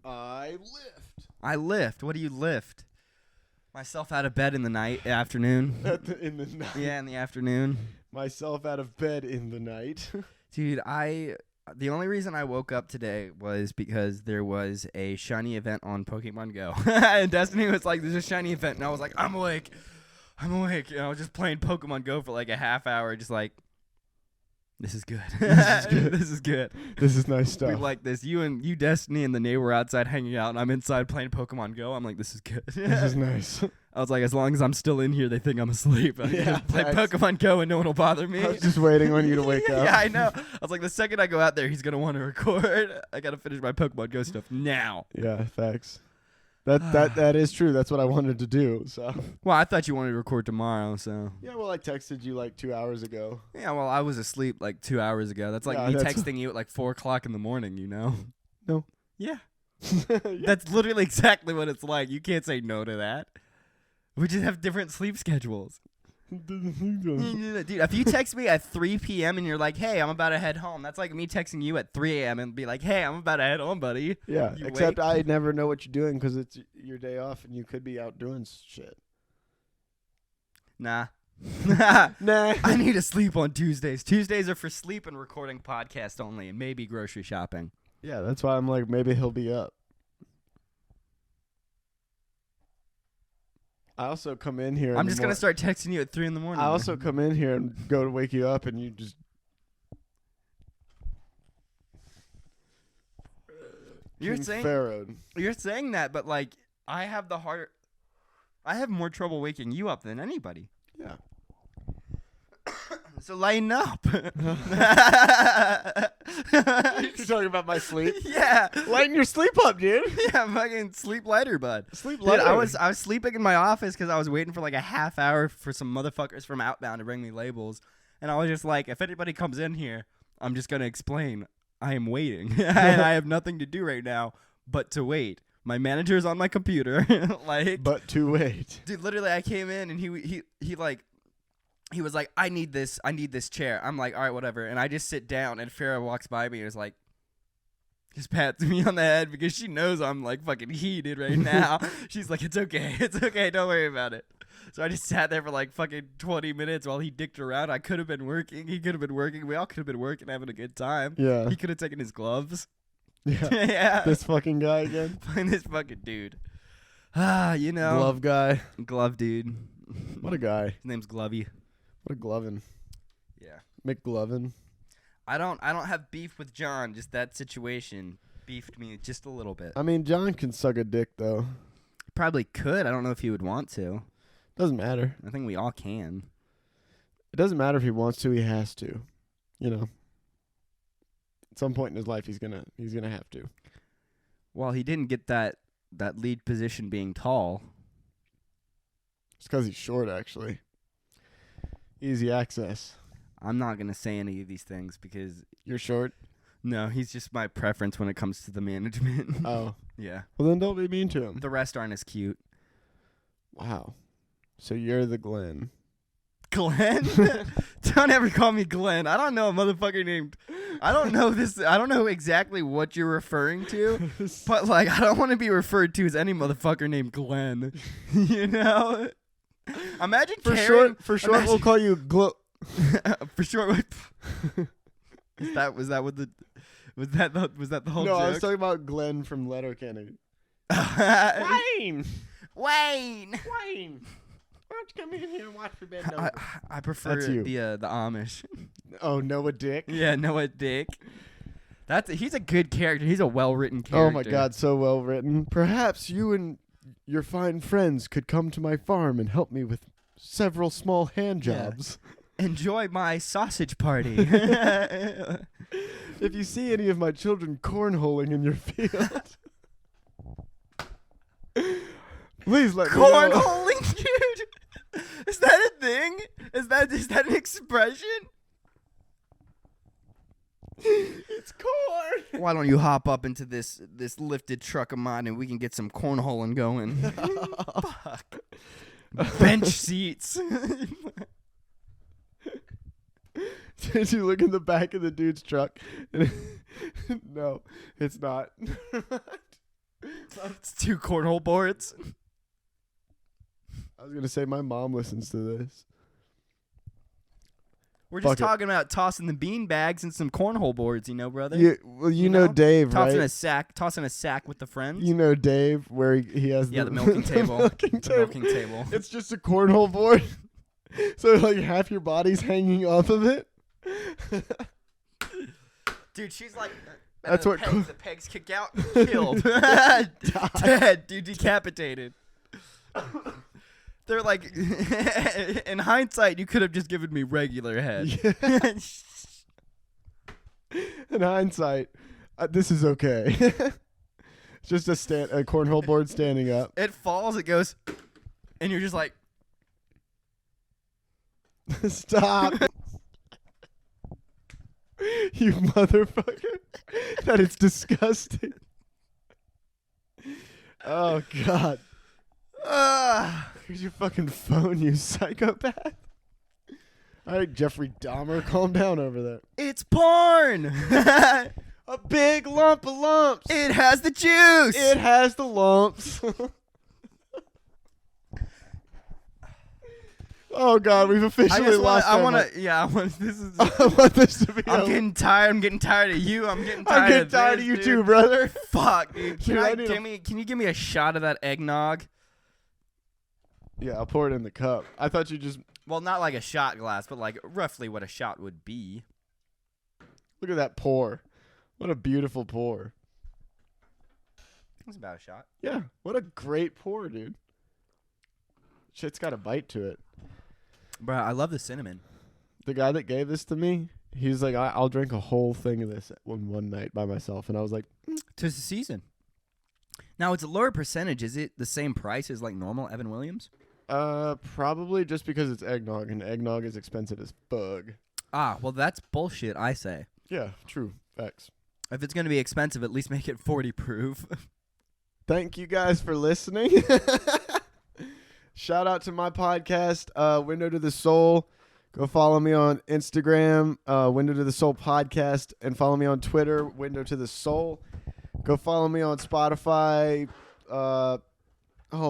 A: I lift.
B: I lift. What do you lift? Myself out of bed in the afternoon.
A: In the night.
B: Yeah, in the afternoon.
A: Myself out of bed in the night.
B: Dude, the only reason I woke up today was because there was a shiny event on Pokemon Go. And Destiny was like, there's a shiny event. And I was like, I'm awake. And I was just playing Pokemon Go for like a half hour, just like, this is good.
A: This is good.
B: This is good.
A: This is nice
B: We
A: stuff.
B: like this. You, Destiny, and the neighbor were outside hanging out, and I'm inside playing Pokemon Go. I'm like, this is good.
A: This is nice.
B: I was like, as long as I'm still in here, they think I'm asleep. I can
A: Yeah,
B: just play
A: facts.
B: Pokemon Go, and no one will bother me.
A: I was just waiting on you to wake up.
B: Yeah, I know. I was like, the second I go out there, he's gonna want to record. I gotta finish my Pokemon Go stuff now.
A: Yeah, facts. That is true. That's what I wanted to do. So
B: Well, I thought you wanted to record tomorrow, so.
A: yeah, well, I texted you like 2 hours ago.
B: Yeah, well, I was asleep like 2 hours ago. That's like
A: Yeah,
B: me
A: that's-
B: texting you at like 4 o'clock in the morning,
A: No.
B: Yeah.
A: Yeah.
B: That's literally exactly what it's like. You can't say no to that. We just have different sleep schedules. Dude, if you text me at 3 p.m. and you're like, hey, I'm about to head home, that's like me texting you at 3 a.m. and be like, hey, I'm about to head home, buddy.
A: Yeah,
B: You
A: except
B: wake-
A: I never know what you're doing because it's your day off and you could be out doing shit.
B: Nah.
A: Nah.
B: I need to sleep on Tuesdays. Tuesdays are for sleep and recording podcast only, and maybe grocery shopping.
A: Yeah, that's why I'm like, maybe he'll be up. I also come in here.
B: I'm just going to start texting you at 3 in the morning.
A: I also come in here and go to wake you up, and you just.
B: You're
A: King
B: saying
A: Pharaoh.
B: You're saying that, but like I have more trouble waking you up than anybody.
A: Yeah.
B: So lighten up.
A: You're talking about my sleep.
B: Yeah.
A: Lighten your sleep up, dude.
B: Yeah, fucking sleep lighter, bud.
A: Sleep
B: Dude,
A: lighter.
B: I was sleeping in my office because I was waiting for like a half hour for some motherfuckers from Outbound to bring me labels, and I was just like, if anybody comes in here, I'm just gonna explain I am waiting, and I have nothing to do right now but to wait. My manager's on my computer, like.
A: But to wait.
B: Dude, literally, I came in and he was like, I need this chair. I'm like, all right, whatever. And I just sit down, and Farrah walks by me and is like, just pats me on the head because she knows I'm like fucking heated right now. She's like, it's okay, don't worry about it. So I just sat there for like fucking 20 minutes while he dicked around. I could have been working. He could have been working. We all could have been working, having a good time.
A: Yeah.
B: He could have taken his gloves.
A: Yeah.
B: Yeah.
A: This fucking guy again.
B: Find this fucking dude. You know.
A: Glove guy.
B: Glove dude.
A: What a guy.
B: His name's Glovey.
A: What a glovin.
B: Yeah.
A: McGlovin.
B: I don't have beef with John, just that situation beefed me just a little bit.
A: I mean, John can suck a dick, though.
B: Probably could. I don't know if he would want to.
A: Doesn't matter.
B: I think we all can.
A: It doesn't matter if he wants to, he has to. You know. At some point in his life he's gonna have to.
B: Well, he didn't get that lead position being tall.
A: It's because he's short, actually. Easy access.
B: I'm not going to say any of these things because
A: You're short?
B: no, he's just my preference when it comes to the management.
A: Oh.
B: Yeah.
A: Well, then don't be mean to him.
B: The rest aren't as cute.
A: Wow. So you're the Glenn.
B: Glenn? Don't ever call me Glenn. I don't know a motherfucker named. I don't know exactly what you're referring to, but like I don't want to be referred to as any motherfucker named Glenn. You know? Imagine
A: For
B: carrying-
A: short, we'll
B: imagine-
A: call you
B: for short. Was that what the was that the whole
A: No,
B: joke?
A: I was talking about Glenn from Letterkenny.
B: Wayne.
A: Wayne! Why don't you come in here and watch for bed?
B: I prefer
A: That's you.
B: the Amish.
A: Oh, Noah Dick.
B: Yeah, Noah Dick. He's a good character. He's a well-written character.
A: Oh my God, so well written. Perhaps you and your fine friends could come to my farm and help me with several small hand
B: Yeah.
A: jobs.
B: Enjoy my sausage party.
A: If you see any of my children cornholing in your field, please let me know.
B: Cornholing, dude. Is that a thing? Is that an expression?
A: It's corn.
B: Why don't you hop up into this lifted truck of mine and we can get some cornholing going? Fuck. Bench seats.
A: Did you look in the back of the dude's truck? No, it's not.
B: It's 2 cornhole boards.
A: I was gonna say my mom listens to this.
B: We're just
A: Fuck it.
B: talking about tossing the bean bags and some cornhole boards, brother.
A: Yeah, well, you know
B: know?
A: Dave,
B: Tossing
A: right?
B: tossing a sack with the friends.
A: You know Dave, where he has
B: Yeah, the milking table.
A: milking
B: The
A: table.
B: milking table.
A: It's just a cornhole board, so like half your body's hanging off of it.
B: Dude, she's like,
A: That's what
B: the pegs kick out, killed, dead, dude, decapitated. They're like, in hindsight, you could have just given me regular head.
A: Yeah. In hindsight, this is okay. It's just a cornhole board standing up.
B: It falls, it goes, and you're just like,
A: Stop. You motherfucker. That is disgusting. Oh, God. Here's your fucking phone, you psychopath. All right, Jeffrey Dahmer, calm down over there.
B: it's porn.
A: A big lump of lumps.
B: It has the juice.
A: It has the lumps. Oh God, we've officially lost.
B: I want this is.
A: I want this to be.
B: I'm
A: over.
B: getting tired. I'm getting tired of you. I'm getting tired.
A: I'm getting
B: of
A: tired
B: this,
A: of you
B: dude.
A: too, brother.
B: Fuck, dude.
A: Dude, I need
B: Can you give me a shot of that eggnog?
A: Yeah, I'll pour it in the cup. I thought you just
B: Well, not like a shot glass, but like roughly what a shot would be.
A: look at that pour. What a beautiful pour.
B: It's about a shot.
A: Yeah, what a great pour, dude. Shit's got a bite to it.
B: Bro, I love the cinnamon.
A: The guy that gave this to me, he's like, I'll drink a whole thing of this one night by myself, and I was like,
B: 'Tis the season. Now it's a lower percentage. Is it the same price as like normal Evan Williams?
A: probably just because it's eggnog, and eggnog is expensive as fuck.
B: Ah, well that's bullshit. I say.
A: Yeah, true. Facts.
B: If it's gonna be expensive, at least make it 40 proof.
A: Thank you guys for listening. Shout out to my podcast, Window to the Soul. Go follow me on Instagram, Window to the Soul Podcast, and follow me on Twitter, Window to the Soul. Go follow me on Spotify. Oh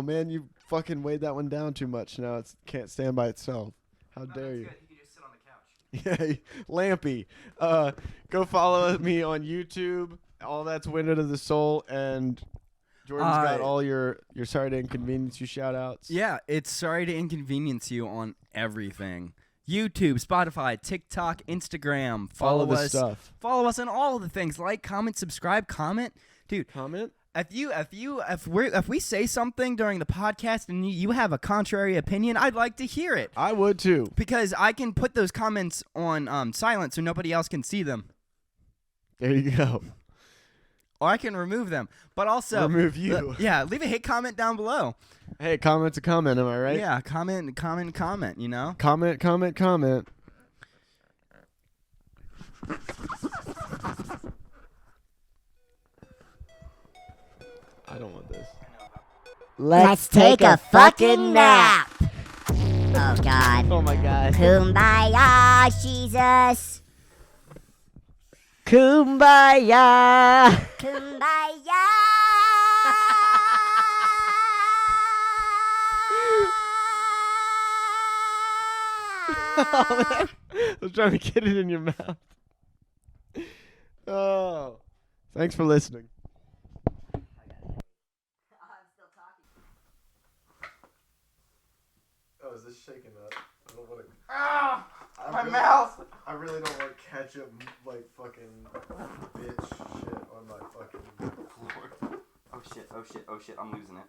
A: man, you fucking weighed that one down too much. Now it can't stand by itself. How dare you?
B: You can just sit on the couch.
A: Yeah, Lampy. Go follow me on YouTube. All that's Window to the Soul, and Jordan's got all your sorry to inconvenience you shout outs.
B: Yeah, it's sorry to inconvenience you on everything. YouTube, Spotify, TikTok, Instagram. Follow
A: the
B: us.
A: stuff.
B: Follow us on all of the things. Like, comment, subscribe, comment. Dude,
A: Comment.
B: if we say something during the podcast and you have a contrary opinion, I'd like to hear it.
A: I would too.
B: Because I can put those comments on silent so nobody else can see them.
A: There you go.
B: Or I can remove them. But also
A: Remove you.
B: Yeah, leave a hate comment down below.
A: Hey, comment's a comment, am I right?
B: Yeah, comment, you know?
A: Comment. I don't want this.
C: Let's take a fucking nap. Oh God.
A: Oh my God.
C: Kumbaya, Jesus.
A: Kumbaya.
C: Kumbaya.
A: Oh, man. I was trying to get it in your mouth. Oh. Thanks for listening. Oh, is this shaking up? I don't want to.
B: My mouth.
A: I really don't want ketchup, like fucking bitch shit on my fucking floor.
B: Oh shit, I'm losing it.